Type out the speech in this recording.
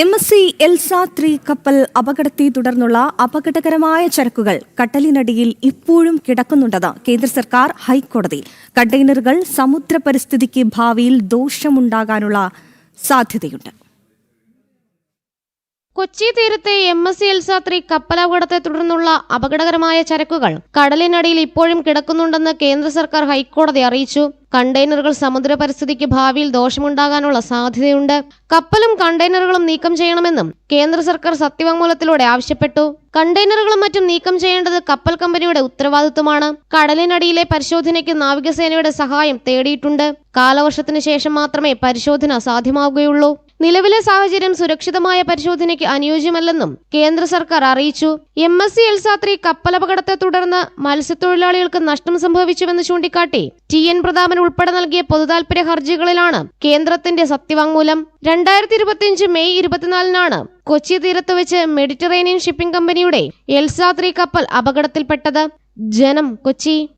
MSC Elsa 3 കപ്പൽ അപകടത്തെ തുടർന്നുള്ള അപകടകരമായ ചരക്കുകൾ കടലിനടിയിൽ ഇപ്പോഴും കിടക്കുന്നുണ്ടെന്ന് കേന്ദ്ര സർക്കാർ ഹൈക്കോടതിയിൽ. കണ്ടെയ്നറുകൾ സമുദ്ര പരിസ്ഥിതിക്ക് ഭാവിയിൽ ദോഷമുണ്ടാകാനുള്ള സാധ്യതയുണ്ട്. കൊച്ചി തീരത്തെ MSC എൽസ 3 കപ്പലപകടത്തെ തുടർന്നുള്ള അപകടകരമായ ചരക്കുകൾ കടലിനടിയിൽ ഇപ്പോഴും കിടക്കുന്നുണ്ടെന്ന് കേന്ദ്ര സർക്കാർ ഹൈക്കോടതി അറിയിച്ചു. കണ്ടെയ്നറുകൾ സമുദ്ര പരിസ്ഥിതിക്ക് ഭാവിയിൽ ദോഷമുണ്ടാകാനുള്ള സാധ്യതയുണ്ട്. കപ്പലും കണ്ടെയ്നറുകളും നീക്കം ചെയ്യണമെന്നും കേന്ദ്ര സർക്കാർ സത്യവാങ്മൂലത്തിലൂടെ ആവശ്യപ്പെട്ടു. കണ്ടെയ്നറുകളും മറ്റും നീക്കം ചെയ്യേണ്ടത് കപ്പൽ കമ്പനിയുടെ ഉത്തരവാദിത്വമാണ്. കടലിനടിയിലെ പരിശോധനയ്ക്ക് നാവികസേനയുടെ സഹായം തേടിയിട്ടുണ്ട്. കാലവർഷത്തിന് ശേഷം മാത്രമേ പരിശോധന സാധ്യമാവുകയുള്ളൂ. നിലവിലെ സാഹചര്യം സുരക്ഷിതമായ പരിശോധനയ്ക്ക് അനുയോജ്യമല്ലെന്നും കേന്ദ്ര സർക്കാർ അറിയിച്ചു. MSC എൽസ 3 കപ്പലപകടത്തെ തുടർന്ന് മത്സ്യത്തൊഴിലാളികൾക്ക് നഷ്ടം സംഭവിച്ചുവെന്ന് ചൂണ്ടിക്കാട്ടി TN പ്രതാപൻ ഉൾപ്പെടെ നൽകിയ പൊതുതാൽപര്യ ഹർജികളിലാണ് കേന്ദ്രത്തിന്റെ സത്യവാങ്മൂലം. 2025 മെയ് 24-നാണ് കൊച്ചി തീരത്ത് വെച്ച് മെഡിറ്ററേനിയൻ ഷിപ്പിംഗ് കമ്പനിയുടെ എൽസ 3 കപ്പൽ അപകടത്തിൽപ്പെട്ടത്. ജനം, കൊച്ചി.